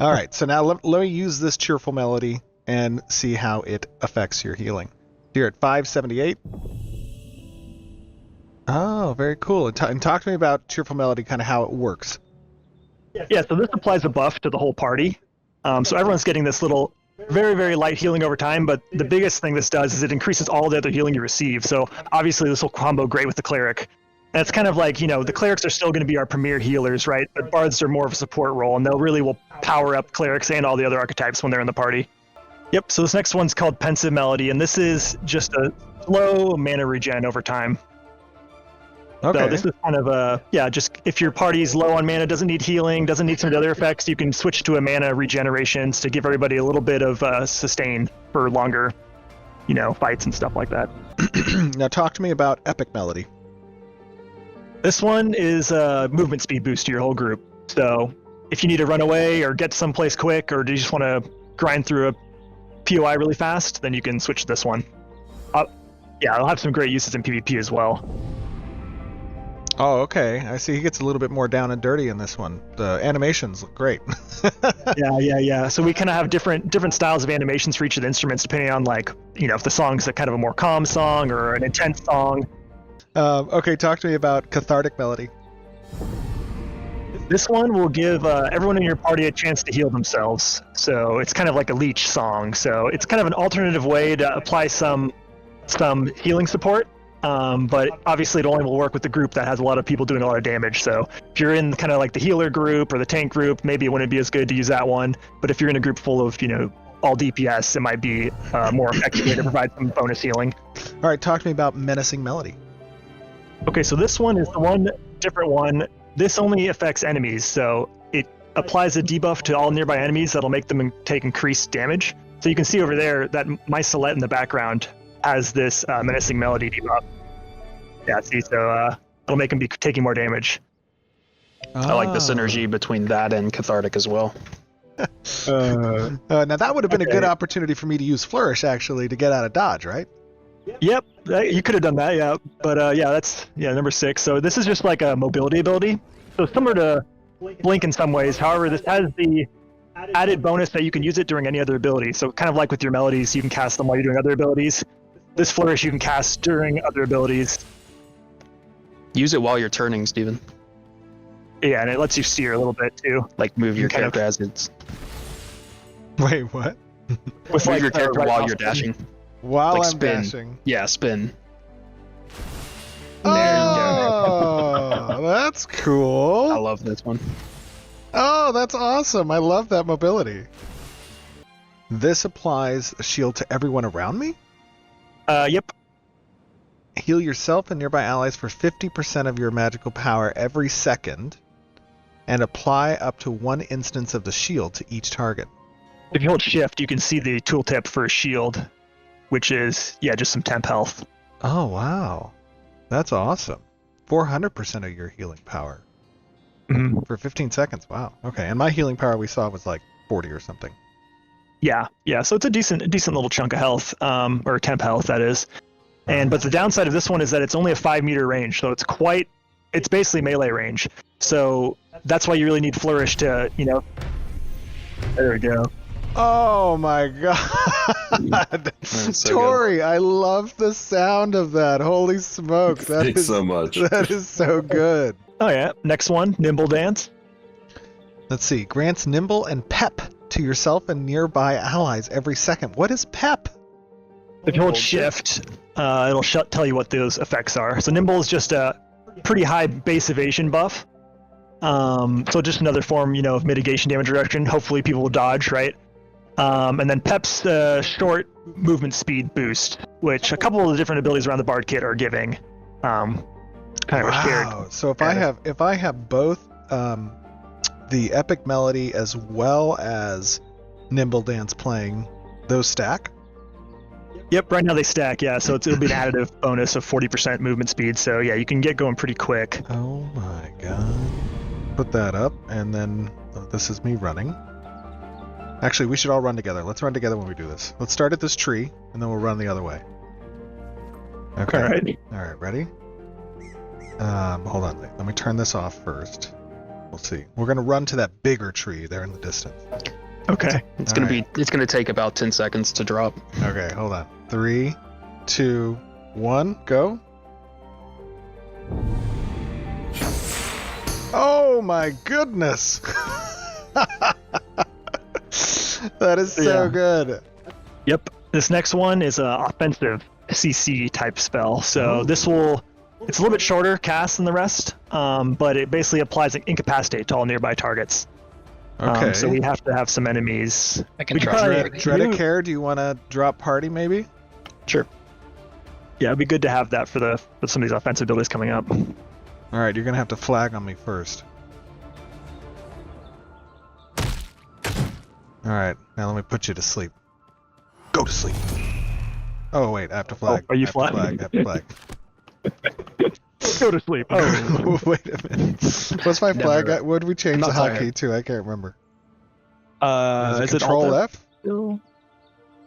All right, so now let me use this cheerful melody and see how it affects your healing. You're at 578. Oh, very cool. And talk to me about cheerful melody, kind of how it works. Yeah, so this applies a buff to the whole party. So everyone's getting this little very, very light healing over time, but the biggest thing this does is it increases all the other healing you receive. So obviously this will combo great with the cleric. And it's kind of like, the clerics are still going to be our premier healers, right? But bards are more of a support role, and they'll really will power up clerics and all the other archetypes when they're in the party. Yep, so this next one's called Pensive Melody, and this is just a slow mana regen over time. Okay. So this is kind of just if your party's low on mana, doesn't need healing, doesn't need some of the other effects, you can switch to a mana regenerations to give everybody a little bit of sustain for longer, fights and stuff like that. Now talk to me about Epic Melody. This one is a movement speed boost to your whole group. So if you need to run away or get someplace quick, or do you just want to grind through a POI really fast, then you can switch to this one. It'll have some great uses in PvP as well. Oh, okay. I see he gets a little bit more down and dirty in this one. The animations look great. Yeah. So we kind of have different styles of animations for each of the instruments, depending on if the song's a kind of a more calm song or an intense song. Okay, talk to me about Cathartic Melody. This one will give everyone in your party a chance to heal themselves. So it's kind of like a leech song. So it's kind of an alternative way to apply some healing support. But obviously it only will work with the group that has a lot of people doing a lot of damage. So if you're in kind of like the healer group or the tank group, maybe it wouldn't be as good to use that one. But if you're in a group full of, all DPS, it might be more effective way to provide some bonus healing. All right, talk to me about Menacing Melody. Okay, so this one is the one different one. This only affects enemies, so it applies a debuff to all nearby enemies that'll make them take increased damage. So you can see over there that my Celette in the background has this Menacing Melody debuff. Yeah, see, so it'll make them be taking more damage. I like the synergy between that and Cathartic as well. Now that would have been a good opportunity for me to use Flourish, actually, to get out of dodge, right? Yep, you could have done that, yeah. But that's number 6. So this is just like a mobility ability. So similar to Blink in some ways. However, this has the added bonus that you can use it during any other ability. So kind of like with your melodies, you can cast them while you're doing other abilities. This Flourish you can cast during other abilities. Use it while you're turning, Steven. Yeah, and it lets you steer a little bit too. Like move your character as it's... Wait, what? With move your character while you're dashing. While like I'm spin. dashing. Yeah, spin. Oh, that's cool. I love this one. Oh, that's awesome. I love that mobility. This applies a shield to everyone around me? Yep. Heal yourself and nearby allies for 50% of your magical power every second, and apply up to 1 instance of the shield to each target. If you hold shift, you can see the tooltip for a shield, which is, just some temp health. Oh, wow. That's awesome. 400% of your healing power. Mm-hmm. For 15 seconds. Wow. Okay, and my healing power we saw was like 40 or something. Yeah. So it's a decent little chunk of health, or temp health, that is. But the downside of this one is that it's only a 5-meter range, so it's basically melee range. So that's why you really need Flourish to, There we go. Oh my god. So Tori, I love the sound of that. Holy smokes. Thanks so much. That is so good. Oh yeah. Next one, Nimble Dance. Let's see. Grants nimble and pep to yourself and nearby allies every second. What is pep? If you hold shift, it'll tell you what those effects are. So nimble is just a pretty high base evasion buff. So just another form, of mitigation damage reduction. Hopefully people will dodge, right? And then Pep's short movement speed boost, which a couple of the different abilities around the Bard kit are giving. Kind of a shared. So if I have both the Epic Melody as well as Nimble Dance playing, those stack? Yep, right now they stack, yeah. So it'll be an additive bonus of 40% movement speed. So yeah, you can get going pretty quick. Oh my god. Put that up, and then this is me running. Actually, we should all run together. Let's run together when we do this. Let's start at this tree, and then we'll run the other way. Okay. All right. All right, ready? Hold on. Let me turn this off first. We'll see. We're gonna run to that bigger tree there in the distance. Okay. It's gonna take about 10 seconds to drop. Okay, hold on. 3, 2, 1, go. Oh my goodness! That is so good. Yep. This next one is an offensive CC type spell. So this will, it's a little bit shorter cast than the rest, but it basically applies an incapacitate to all nearby targets. Okay. So we have to have some enemies. I can We could try. probably- Dredicare, do you want to drop party maybe? Sure. Yeah, it'd be good to have that for some of these offensive abilities coming up. All right, you're gonna have to flag on me first. All right, now let me put you to sleep. Go to sleep. Oh wait, I have to flag. Oh, are you I have to flag? Go to sleep. Oh. Wait a minute. What's my flag? Never. What did we change I'm the not hotkey tired. to? I can't remember. Is it it Control Alt F? No,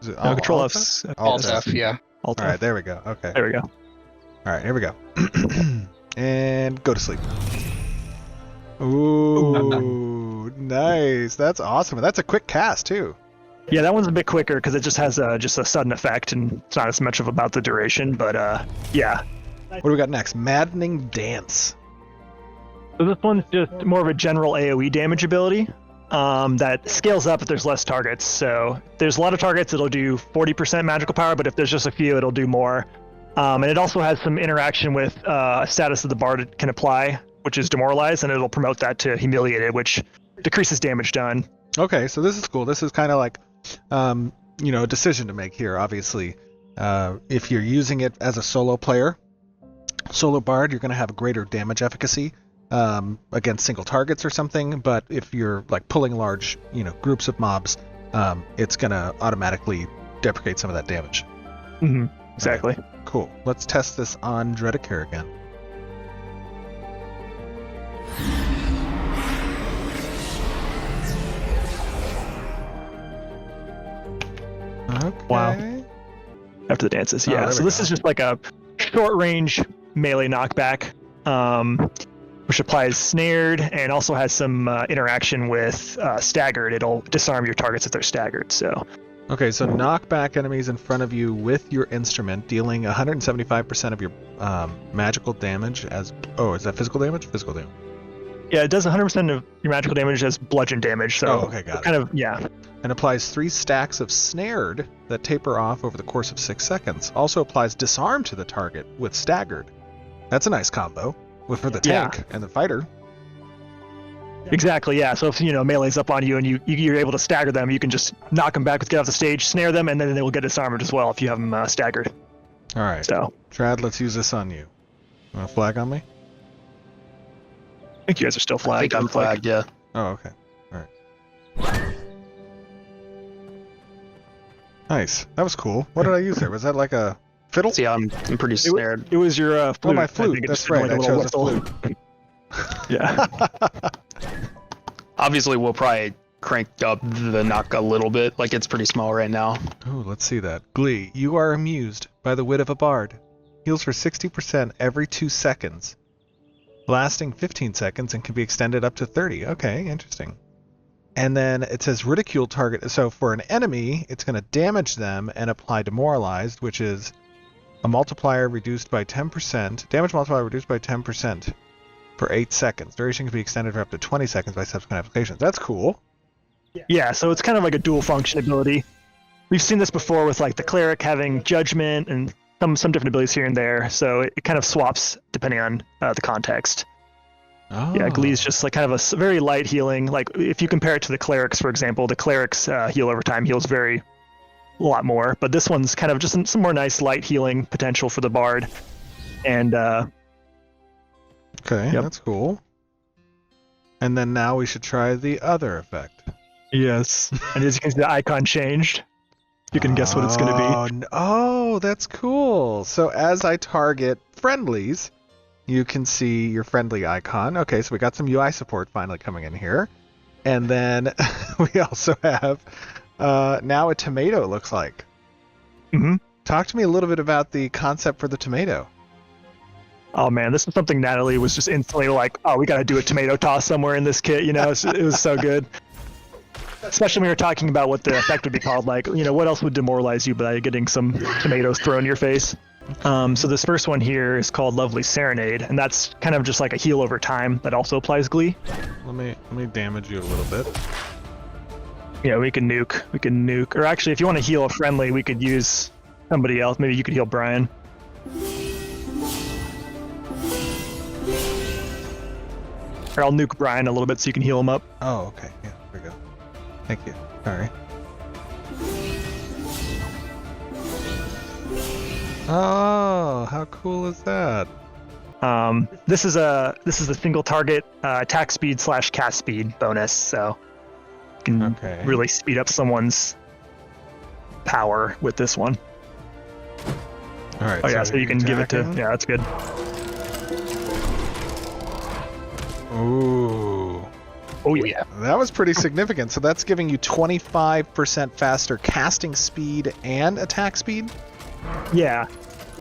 Is it Control Alt F. Alt F, yeah. Alt All F. right, there we go. Okay. There we go. All right, here we go. And go to sleep. Ooh, nice. That's awesome. And that's a quick cast too. Yeah, that one's a bit quicker because it just has just a sudden effect, and it's not as much of about the duration. But yeah. What do we got next? Maddening Dance. So this one's just more of a general AoE damage ability that scales up if there's less targets. So if there's a lot of targets, it'll do 40% magical power, but if there's just a few, it'll do more. And it also has some interaction with a status that the bard can apply, which is Demoralize, and it'll promote that to Humiliated, which decreases damage done. Okay, so this is cool. This is kind of like, a decision to make here. Obviously, if you're using it as a solo player, solo bard, you're going to have a greater damage efficacy against single targets or something. But if you're like pulling large, groups of mobs, it's going to automatically deprecate some of that damage. Mm-hmm. Exactly. Okay, cool. Let's test this on Dredicare again. Okay. Wow. After the dances, Oh, yeah. there So we this go. is just like a short-range melee knockback, which applies snared and also has some interaction with staggered. It'll disarm your targets if they're staggered. So Okay, so knock back enemies in front of you with your instrument, dealing 175% of your magical damage as... Oh, is that physical damage? Physical damage. yeah, it does 100% of your magical damage as bludgeon damage. So Oh, okay, got it. kind of, yeah. And applies 3 stacks of snared that taper off over the course of 6 seconds. Also applies disarm to the target with staggered. That's a nice combo for the Yeah. tank and the fighter. Exactly, yeah. So if melee's up on you and you're able to stagger them, you can just knock them back, get off the stage, snare them, and then they will get disarmed as well if you have them staggered. All right, So Trad, let's use this on you. Want to flag on me? I think you guys are still I flagged. think I'm flagged, yeah. Oh, okay. All right. Nice. That was cool. What did I use there? Was that like a fiddle? See, I'm pretty snared. It was your flute. my I flute, think it that's just sounded right, like I a chose little a whistle. Yeah. Obviously, we'll probably crank up the knock a little bit. Like, it's pretty small right now. Ooh, let's see that. Glee, you are amused by the wit of a bard. Heals for 60% every 2 seconds, lasting 15 seconds and can be extended up to 30. Okay, interesting. And then it says ridicule target. So for an enemy, it's going to damage them and apply demoralized, which is a multiplier reduced by 10%. Damage multiplier reduced by 10% for 8 seconds. Duration can be extended for up to 20 seconds by subsequent applications. That's cool. Yeah, so it's kind of like a dual function ability. We've seen this before with like the cleric having judgment and some different abilities here and there. So it kind of swaps depending on the context. Oh. Yeah, Glee is just like kind of a very light healing. Like if you compare it to the clerics, for example, the clerics heal over time, heals a lot more. But this one's kind of just some more nice light healing potential for the bard. And Okay, Yep. that's cool. And then now we should try the other effect. yes, and as you can see, the icon changed. You can guess what it's going to be. Oh, that's cool. So as I target friendlies, you can see your friendly icon. Okay, so we got some UI support finally coming in here. And then we also have now a tomato, it looks like. Mm-hmm. Talk to me a little bit about the concept for the tomato. Oh man, this is something Natalie was just instantly like, oh, we got to do a tomato toss somewhere in this kit. You know, it was so good. Especially when we were talking about what the effect would be called, like, you know, what else would demoralize you by getting some tomatoes thrown in your face. So this first one here is called Lovely Serenade, and that's kind of just like a heal over time that also applies Glee. Let me damage you a little bit. Yeah, we can nuke. Or actually, if you want to heal a friendly, we could use somebody else. Maybe you could heal Brian. Or I'll nuke Brian a little bit so you can heal him up. Oh, okay. Yeah, there we go. Thank you. Sorry. Oh, how cool is that? This is a single target attack speed / cast speed bonus, so you can really speed up someone's power with this one. All right. Oh yeah, so you can give it to. Yeah, that's good. Ooh. Oh yeah. That was pretty significant. So that's giving you 25% faster casting speed and attack speed? Yeah.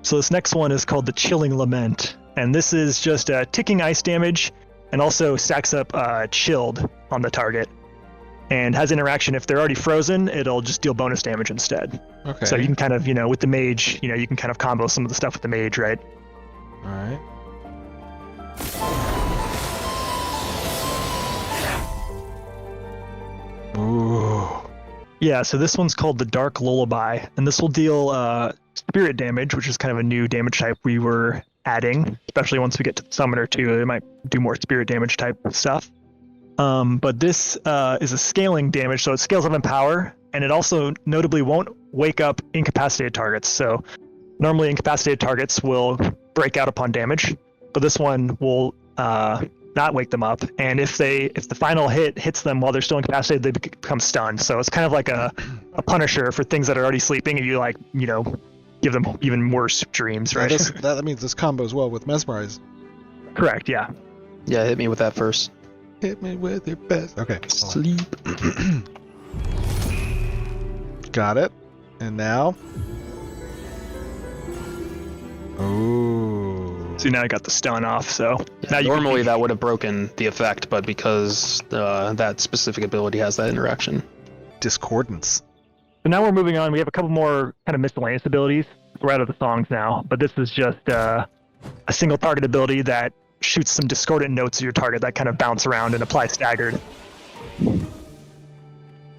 So this next one is called the Chilling Lament, and this is just ticking ice damage, and also stacks up chilled on the target, and has interaction. If they're already frozen, it'll just deal bonus damage instead. Okay. So you can kind of, you know, with the mage, you know, you can kind of combo some of the stuff with the mage, right? All right. Ooh. Yeah, so this one's called the Dark Lullaby, and this will deal spirit damage, which is kind of a new damage type we were adding, especially once we get to the Summoner too. It might do more spirit damage type stuff. But this is a scaling damage, so it scales up in power, and it also notably won't wake up incapacitated targets. So normally incapacitated targets will break out upon damage, but this one will not wake them up, and if the final hit hits them while they're still incapacitated, they become stunned. So it's kind of like a punisher for things that are already sleeping, and you, like, you know, give them even worse dreams, right? That means this combos well with Mesmerize. Correct, yeah. Yeah, hit me with that first. Hit me with your best. Okay. Sleep. Got it. And now? Ooh. So now I got the stun off, so Yeah, now you normally that would have broken the effect, but because that specific ability has that interaction. Discordance. So now we're moving on. We have a couple more kind of miscellaneous abilities. We're out of the songs now, but this is just a single target ability that shoots some discordant notes at your target that kind of bounce around and apply staggered.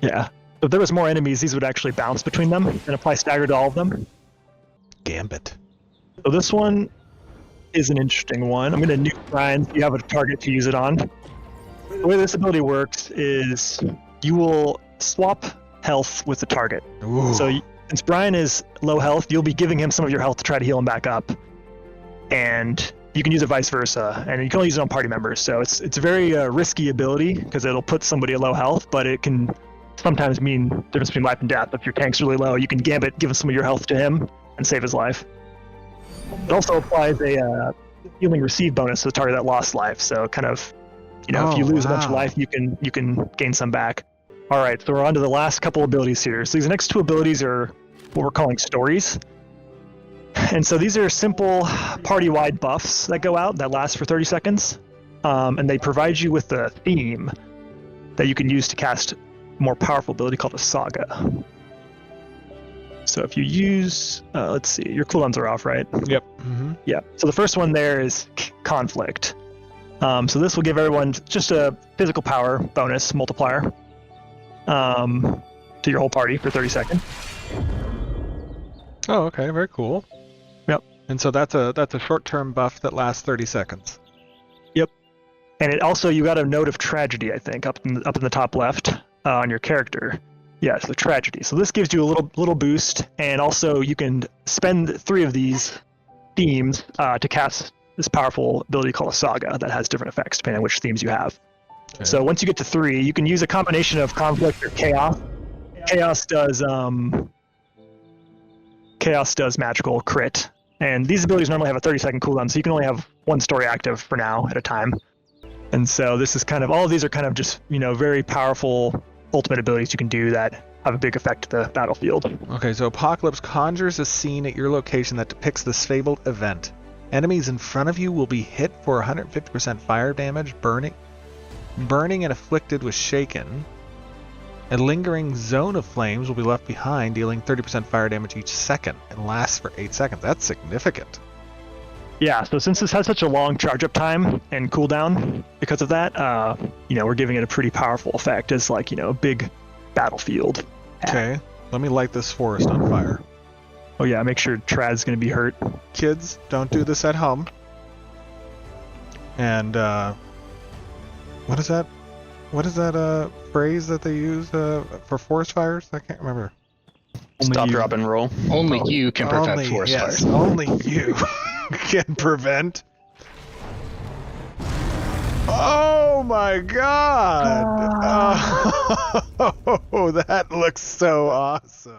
Yeah. If there was more enemies, these would actually bounce between them and apply stagger to all of them. Gambit. So this one is an interesting one. I'm going to nuke Brian so you have a target to use it on. The way this ability works is you will swap health with the target. Ooh. So since Brian is low health, you'll be giving him some of your health to try to heal him back up. And you can use it vice versa, and you can only use it on party members. So it's a very risky ability because it'll put somebody at low health, but it can sometimes mean the difference between life and death. If your tank's really low, you can gambit, give some of your health to him, and save his life. It also applies a healing receive bonus to the target that lost life. So kind of, you know, if you lose a bunch of life, you can gain some back. All right, so we're on to the last couple abilities here. So these next two abilities are what we're calling stories. And so these are simple party-wide buffs that go out that last for 30 seconds. And they provide you with a theme that you can use to cast a more powerful ability called a saga. So if you use, let's see, your cooldowns are off, right? Yep. Mm-hmm. Yeah. So the first one there is conflict. So this will give everyone just a physical power bonus multiplier to your whole party for 30 seconds. Oh, okay. Very cool. Yep. And so that's a short-term buff that lasts 30 seconds. Yep. And it also, you got a note of tragedy, I think, up in the top left on your character. Yeah, so tragedy. So this gives you a little boost, and also you can spend 3 of these themes to cast this powerful ability called a saga that has different effects depending on which themes you have. Okay. So once you get to 3, you can use a combination of conflict or chaos. Chaos does magical crit, and these abilities normally have a 30-second cooldown, so you can only have one story active for now at a time. And so this is kind of, all of these are kind of just, you know, very powerful ultimate abilities you can do that have a big effect to the battlefield. Okay, so Apocalypse conjures a scene at your location that depicts this fabled event. Enemies in front of you will be hit for 150% fire damage, burning and afflicted with shaken. A lingering zone of flames will be left behind, dealing 30% fire damage each second, and lasts for 8 seconds. That's significant. Yeah, so since this has such a long charge up time and cooldown because of that, we're giving it a pretty powerful effect as like, a big battlefield. Okay, let me light this forest on fire. Oh yeah, make sure Trad's going to be hurt. Kids, don't do this at home. And, what is that? What is that phrase that they use for forest fires? I can't remember. Stop, drop, and roll. Only you can prevent forest fires. Only you can prevent. Oh my god! Oh, that looks so awesome.